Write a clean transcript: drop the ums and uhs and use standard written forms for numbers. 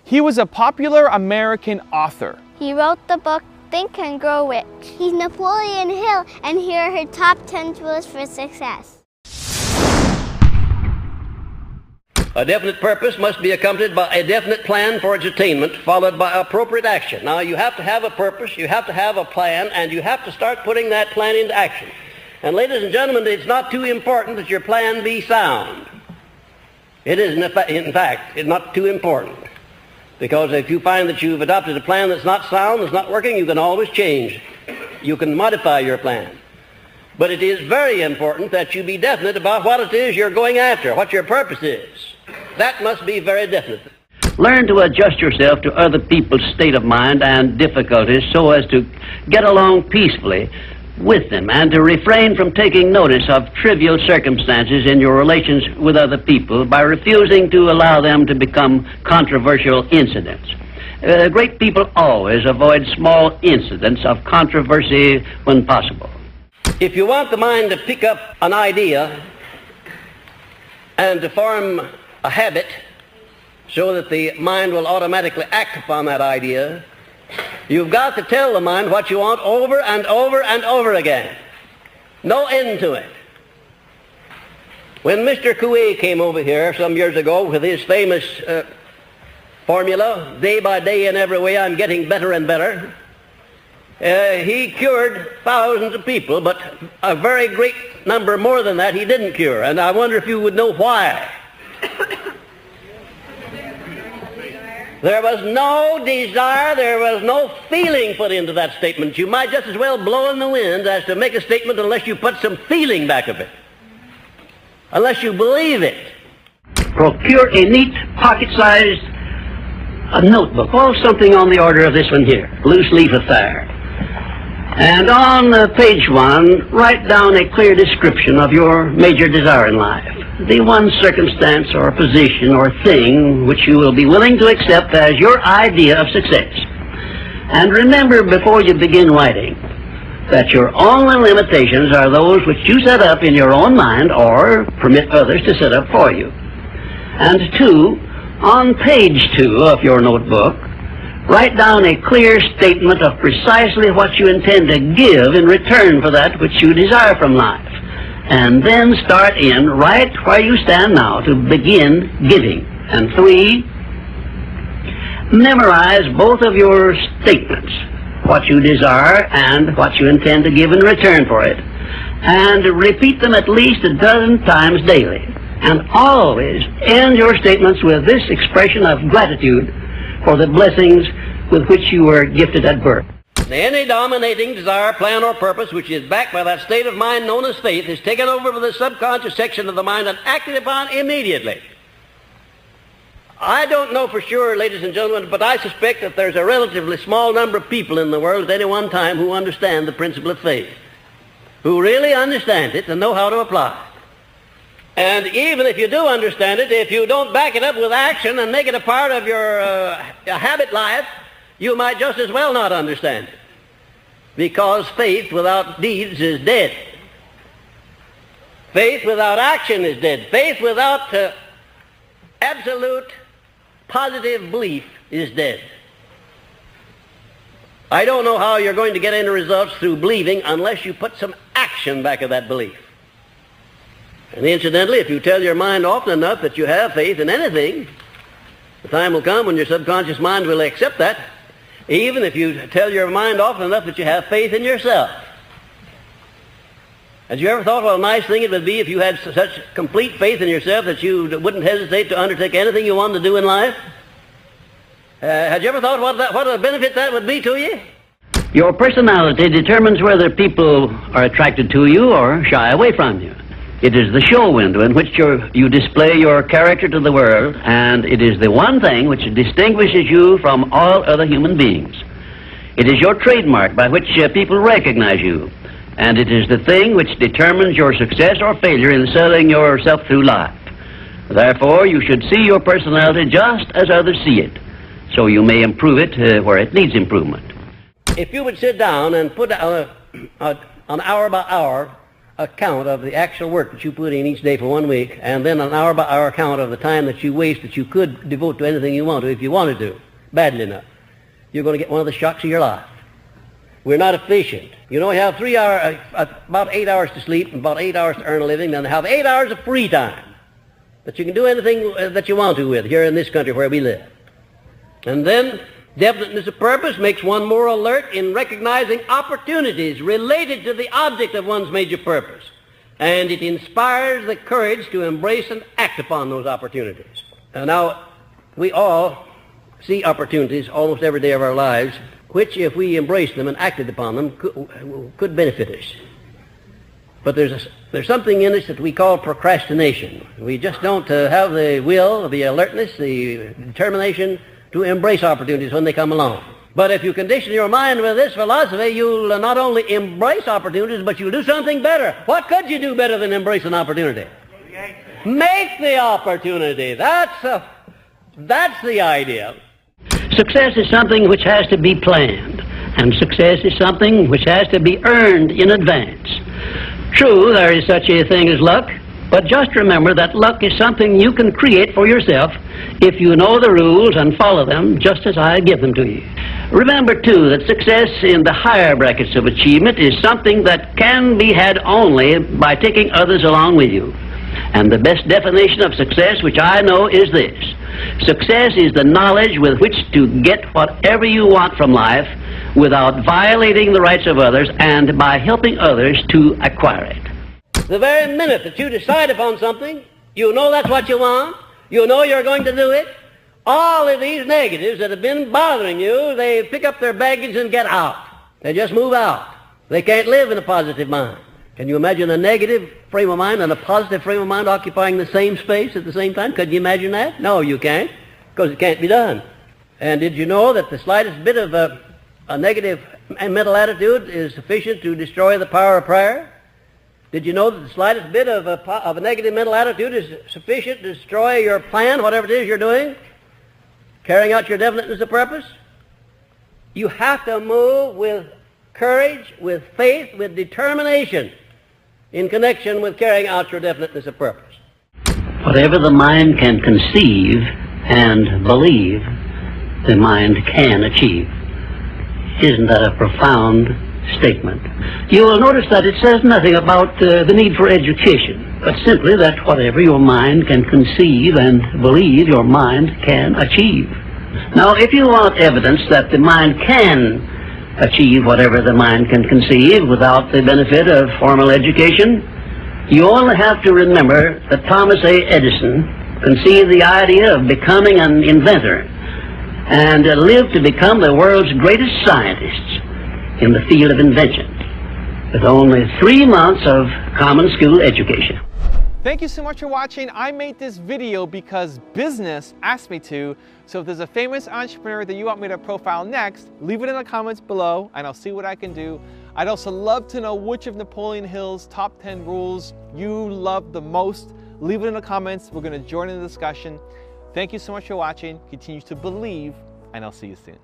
He was a popular American author. He wrote the book Think and Grow Rich. He's Napoleon Hill, and here are her top 10 tools for success. A definite purpose must be accompanied by a definite plan for its attainment, followed by appropriate action. Now, you have to have a purpose, you have to have a plan, and you have to start putting that plan into action. And ladies and gentlemen, it's not too important that your plan be sound. It is, in fact, it's not too important. Because if you find that you've adopted a plan that's not sound, that's not working, you can always change. You can modify your plan. But it is very important that you be definite about what it is you're going after, what your purpose is. That must be very definite. Learn to adjust yourself to other people's state of mind and difficulties so as to get along peacefully with them and to refrain from taking notice of trivial circumstances in your relations with other people by refusing to allow them to become controversial incidents. Great people always avoid small incidents of controversy when possible. If you want the mind to pick up an idea and to form a habit so that the mind will automatically act upon that idea, you've got to tell the mind what you want over and over and over again. No end to it. When Mr. Coué came over here some years ago with his famous formula, day by day in every way I'm getting better and better, he cured thousands of people, but a very great number more than that he didn't cure. And I wonder if you would know why. There was no desire, there was no feeling put into that statement. You might just as well blow in the wind as to make a statement unless you put some feeling back of it. Unless you believe it. Procure a neat, pocket-sized notebook, or something on the order of this one here, loose leaf affair. And on page 1, write down a clear description of your major desire in life. The one circumstance or position or thing which you will be willing to accept as your idea of success. And remember before you begin writing that your only limitations are those which you set up in your own mind or permit others to set up for you. And 2, on page 2 of your notebook, write down a clear statement of precisely what you intend to give in return for that which you desire from life. And then start in right where you stand now to begin giving. And 3, memorize both of your statements, what you desire and what you intend to give in return for it. And repeat them at least a dozen times daily. And always end your statements with this expression of gratitude for the blessings with which you were gifted at birth. Any dominating desire, plan, or purpose which is backed by that state of mind known as faith is taken over by the subconscious section of the mind and acted upon immediately. I don't know for sure, ladies and gentlemen, but I suspect that there's a relatively small number of people in the world at any one time who understand the principle of faith, who really understand it and know how to apply it. And even if you do understand it, if you don't back it up with action and make it a part of your habit life, you might just as well not understand it. Because faith without deeds is dead. Faith without action is dead. Faith without absolute positive belief is dead. I don't know how you're going to get any results through believing unless you put some action back of that belief. And incidentally, if you tell your mind often enough that you have faith in anything, the time will come when your subconscious mind will accept that, even if you tell your mind often enough that you have faith in yourself. Had you ever thought what a nice thing it would be if you had such complete faith in yourself that you wouldn't hesitate to undertake anything you wanted to do in life? Had you ever thought what a benefit that would be to you? Your personality determines whether people are attracted to you or shy away from you. It is the show window in which you display your character to the world, and it is the one thing which distinguishes you from all other human beings. It is your trademark by which people recognize you, and it is the thing which determines your success or failure in selling yourself through life. Therefore, you should see your personality just as others see it, so you may improve it where it needs improvement. If you would sit down and put an hour by hour account of the actual work that you put in each day for 1 week, and then an hour-by-hour account of the time that you waste that you could devote to anything you want to if you wanted to, badly enough, you're going to get one of the shocks of your life. We're not efficient. You know, you have about 8 hours to sleep and about 8 hours to earn a living, then have 8 hours of free time that you can do anything that you want to with here in this country where we live. And then definiteness of purpose makes one more alert in recognizing opportunities related to the object of one's major purpose. And it inspires the courage to embrace and act upon those opportunities. Now, we all see opportunities almost every day of our lives, which, if we embraced them and acted upon them, could benefit us. But there's something in us that we call procrastination. We just don't have the will, the alertness, the determination to embrace opportunities when they come along. But if you condition your mind with this philosophy, you'll not only embrace opportunities, but you'll do something better. What could you do better than embrace an opportunity? Make the opportunity. That's the idea. Success is something which has to be planned, and success is something which has to be earned in advance. True, there is such a thing as luck, but just remember that luck is something you can create for yourself if you know the rules and follow them just as I give them to you. Remember, too, that success in the higher brackets of achievement is something that can be had only by taking others along with you. And the best definition of success, which I know, is this. Success is the knowledge with which to get whatever you want from life without violating the rights of others and by helping others to acquire it. The very minute that you decide upon something, you know that's what you want, you know you're going to do it, all of these negatives that have been bothering you, they pick up their baggage and get out. They just move out. They can't live in a positive mind. Can you imagine a negative frame of mind and a positive frame of mind occupying the same space at the same time? Could you imagine that? No, you can't, because it can't be done. And did you know that the slightest bit of a negative mental attitude is sufficient to destroy the power of prayer? Did you know that the slightest bit of a negative mental attitude is sufficient to destroy your plan, whatever it is you're doing, carrying out your definiteness of purpose? You have to move with courage, with faith, with determination in connection with carrying out your definiteness of purpose. Whatever the mind can conceive and believe, the mind can achieve. Isn't that a profound statement? You will notice that it says nothing about the need for education, but simply that whatever your mind can conceive and believe, your mind can achieve. Now, if you want evidence that the mind can achieve whatever the mind can conceive without the benefit of formal education, you only have to remember that Thomas A. Edison conceived the idea of becoming an inventor and lived to become the world's greatest scientist in the field of invention with only 3 months of common school education. Thank you so much for watching. I made this video because business asked me to. So if there's a famous entrepreneur that you want me to profile next, leave it in the comments below and I'll see what I can do. I'd also love to know which of Napoleon Hill's top 10 rules you love the most. Leave it in the comments. We're going to join in the discussion. Thank you so much for watching. Continue to believe, and I'll see you soon.